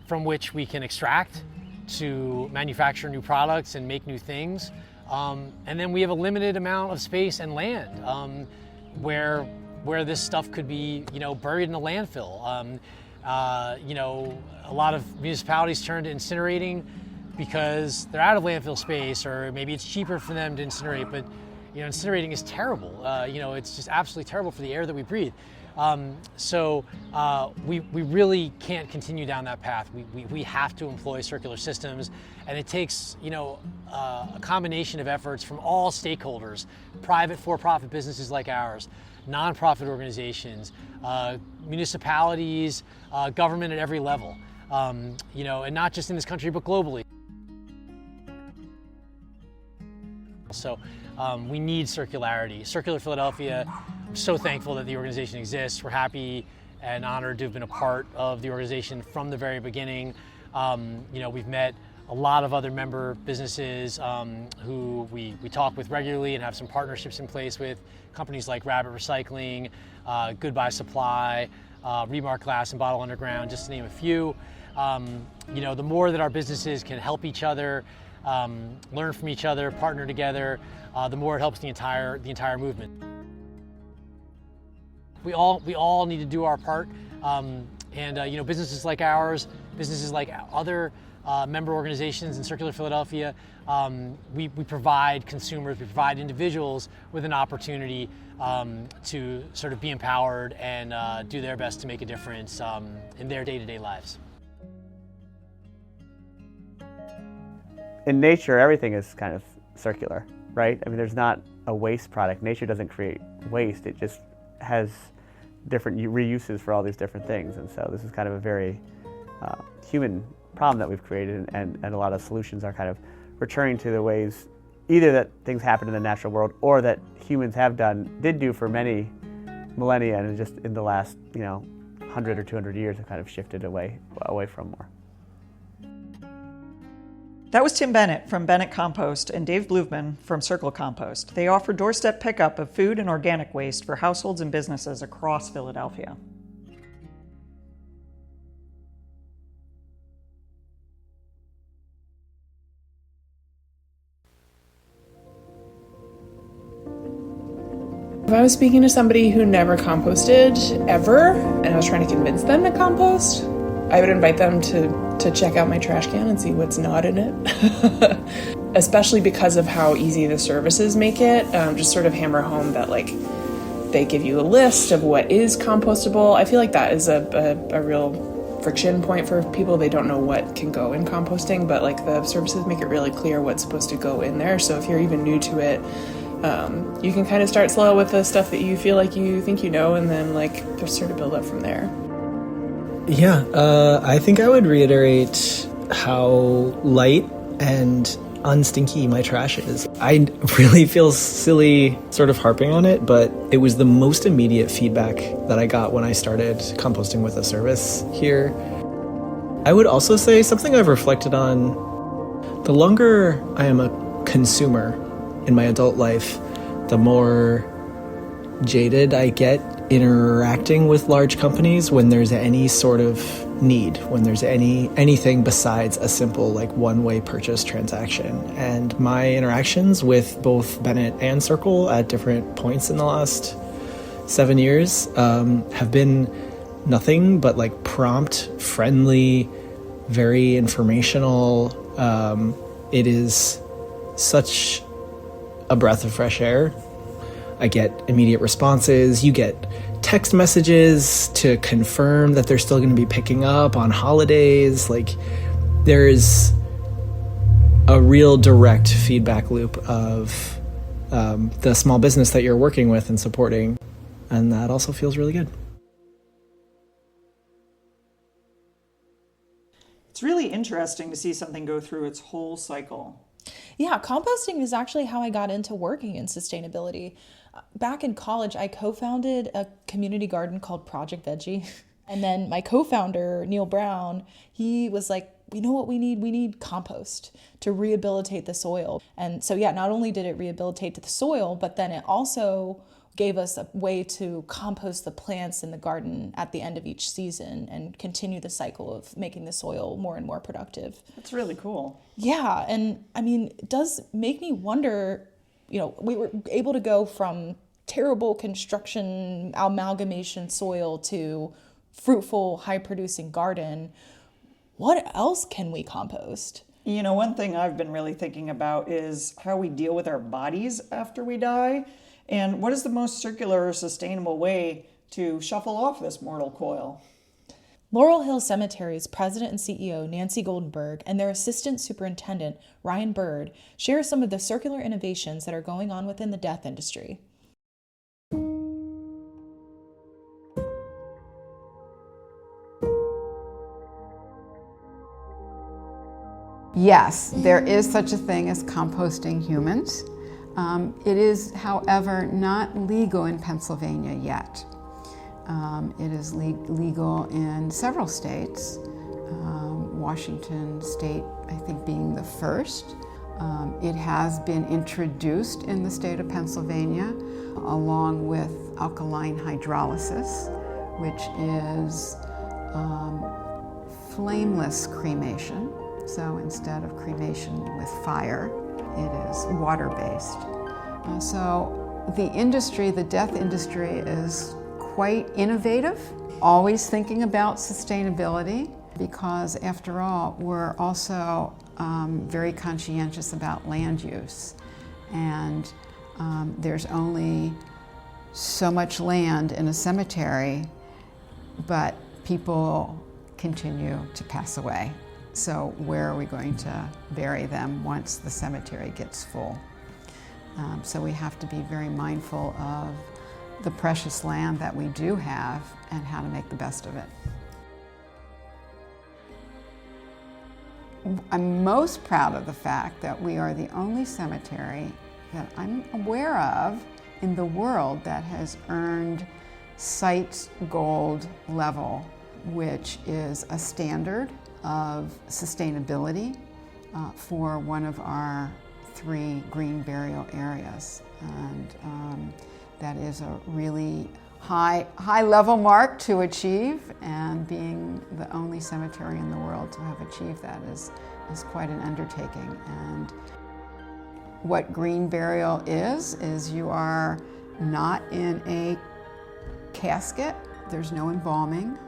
from which we can extract to manufacture new products and make new things. And then we have a limited amount of space and land where this stuff could be, you know, buried in a landfill. You know, a lot of municipalities turn to incinerating because they're out of landfill space, or maybe it's cheaper for them to incinerate, but you know, incinerating is terrible. You know, it's just absolutely terrible for the air that we breathe. So we really can't continue down that path. We have to employ circular systems, and it takes, you know, a combination of efforts from all stakeholders, private for-profit businesses like ours, nonprofit organizations, municipalities, government at every level, you know, and not just in this country, but globally. So we need circularity. Circular Philadelphia, I'm so thankful that the organization exists. We're happy and honored to have been a part of the organization from the very beginning. You know, we've met a lot of other member businesses who we talk with regularly and have some partnerships in place with, companies like Rabbit Recycling, Goodbye Supply, Remark Glass and Bottle Underground, just to name a few. You know, the more that our businesses can help each other, learn from each other, partner together, the more it helps the entire movement. We all need to do our part, and you know, businesses like ours, businesses like other member organizations in Circular Philadelphia, we provide consumers, we provide individuals with an opportunity to sort of be empowered and do their best to make a difference in their day-to-day lives. In nature, everything is kind of circular, right? I mean, there's not a waste product. Nature doesn't create waste. It just has different reuses for all these different things. And so this is kind of a very human problem that we've created, and a lot of solutions are kind of returning to the ways either that things happen in the natural world or that humans did do for many millennia, and just in the last 100 or 200 years have kind of shifted away from more. That was Tim Bennett from Bennett Compost and Dave Bloovman from Circle Compost. They offer doorstep pickup of food and organic waste for households and businesses across Philadelphia. If I was speaking to somebody who never composted ever, and I was trying to convince them to compost, I would invite them to check out my trash can and see what's not in it. Especially because of how easy the services make it. Just sort of hammer home that they give you a list of what is compostable. I feel like that is a real friction point for people. They don't know what can go in composting, but the services make it really clear what's supposed to go in there. So if you're even new to it, you can kind of start slow with the stuff that you feel like you think you know, and then just sort of build up from there. Yeah, I think I would reiterate how light and unstinky my trash is. I really feel silly sort of harping on it, but it was the most immediate feedback that I got when I started composting with a service here. I would also say something I've reflected on: the longer I am a consumer in my adult life, the more jaded I get interacting with large companies when there's any sort of need, when there's anything besides a simple one-way purchase transaction. And my interactions with both Bennett and Circle at different points in the last 7 years have been nothing but prompt, friendly, very informational. It is such a breath of fresh air. I get immediate responses. You get text messages to confirm that they're still going to be picking up on holidays. There's a real direct feedback loop of the small business that you're working with and supporting. And that also feels really good. It's really interesting to see something go through its whole cycle. Yeah, composting is actually how I got into working in sustainability. Back in college, I co-founded a community garden called Project Veggie. And then my co-founder, Neil Brown, he was like, you know what we need? We need compost to rehabilitate the soil. And so, yeah, not only did it rehabilitate the soil, but then it also gave us a way to compost the plants in the garden at the end of each season and continue the cycle of making the soil more and more productive. That's really cool. Yeah, and I mean, it does make me wonder, we were able to go from terrible construction amalgamation soil to fruitful, high-producing garden. What else can we compost? One thing I've been really thinking about is how we deal with our bodies after we die. And what is the most circular or sustainable way to shuffle off this mortal coil? Laurel Hill Cemetery's president and CEO, Nancy Goldenberg, and their assistant superintendent, Ryan Bird, share some of the circular innovations that are going on within the death industry. Yes, there is such a thing as composting humans. It is, however, not legal in Pennsylvania yet. It is legal in several states, Washington State, I think, being the first. It has been introduced in the state of Pennsylvania along with alkaline hydrolysis, which is flameless cremation. So instead of cremation with fire, it is water-based. So the industry, the death industry, is quite innovative, always thinking about sustainability, because after all, we're also very conscientious about land use. And there's only so much land in a cemetery, but people continue to pass away. So where are we going to bury them once the cemetery gets full? So we have to be very mindful of the precious land that we do have and how to make the best of it. I'm most proud of the fact that we are the only cemetery that I'm aware of in the world that has earned Site Gold level, which is a standard of sustainability for one of our 3 green burial areas. And that is a really high level mark to achieve, and being the only cemetery in the world to have achieved that is quite an undertaking. And what green burial is you are not in a casket, there's no embalming.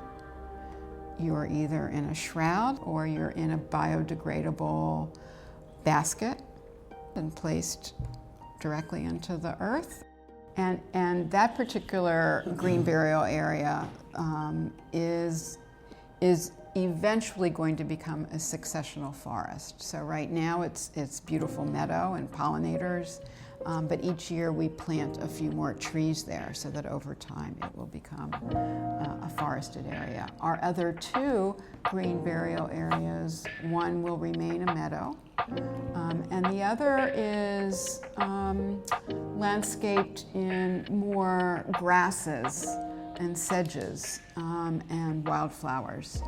You're either in a shroud or you're in a biodegradable basket and placed directly into the earth. And that particular green burial area is eventually going to become a successional forest. So right now it's beautiful meadow and pollinators, but each year we plant a few more trees there so that over time it will become a forested area. Our other 2 green burial areas, one will remain a meadow, and the other is landscaped in more grasses and sedges and wildflowers.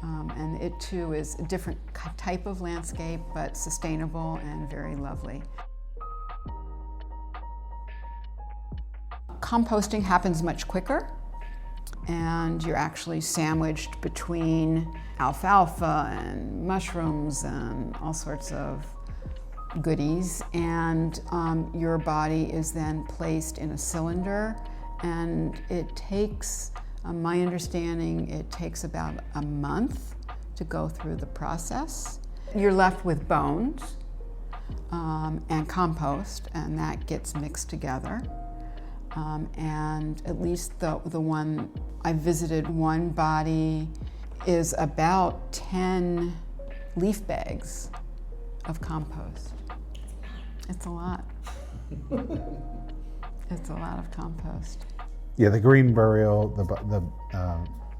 And it too is a different type of landscape, but sustainable and very lovely. Composting happens much quicker, and you're actually sandwiched between alfalfa and mushrooms and all sorts of goodies, and your body is then placed in a cylinder, and it takes, my understanding, it takes about a month to go through the process. You're left with bones and compost, and that gets mixed together. And at least the one I visited, one body is about 10 leaf bags of compost. It's a lot. It's a lot of compost. Yeah, the green burial,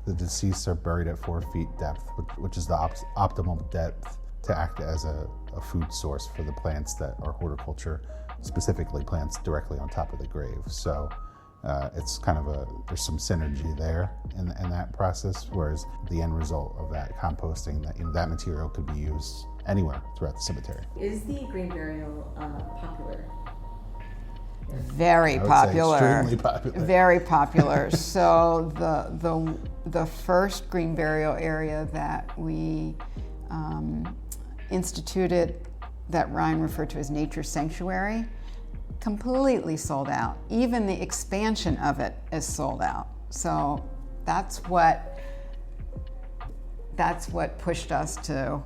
the deceased are buried at 4 feet depth, which is the optimal depth to act as a food source for the plants that are horticulture, specifically plants directly on top of the grave. So it's kind of there's some synergy there in that process, whereas the end result of that composting, that material could be used anywhere throughout the cemetery. Is the green burial popular? Very popular. Extremely popular. Very popular. So the first green burial area that we instituted, that Ryan referred to as Nature Sanctuary, completely sold out. Even the expansion of it is sold out. So that's what pushed us to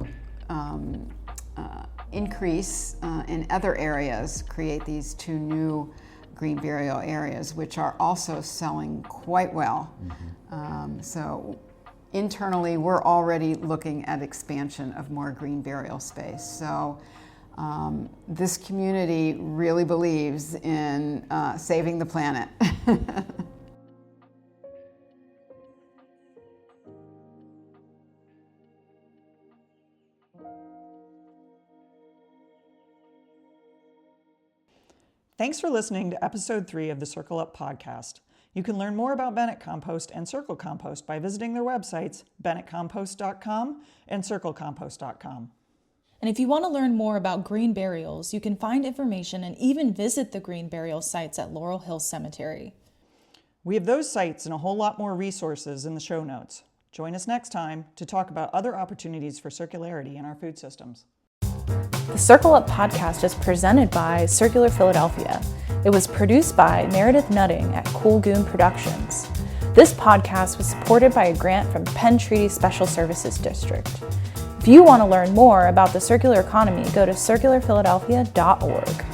increase in other areas, create these 2 new green burial areas, which are also selling quite well. Mm-hmm. So internally, we're already looking at expansion of more green burial space. So this community really believes in saving the planet. Thanks for listening to episode 3 of the Circle Up podcast. You can learn more about Bennett Compost and Circle Compost by visiting their websites, bennettcompost.com and circlecompost.com. And if you want to learn more about green burials, you can find information and even visit the green burial sites at Laurel Hill Cemetery. We have those sites and a whole lot more resources in the show notes. Join us next time to talk about other opportunities for circularity in our food systems. The Circle Up podcast is presented by Circular Philadelphia. It was produced by Meredith Nutting at Cool Goon Productions. This podcast was supported by a grant from Penn Treaty Special Services District. If you want to learn more about the circular economy, go to circularphiladelphia.org.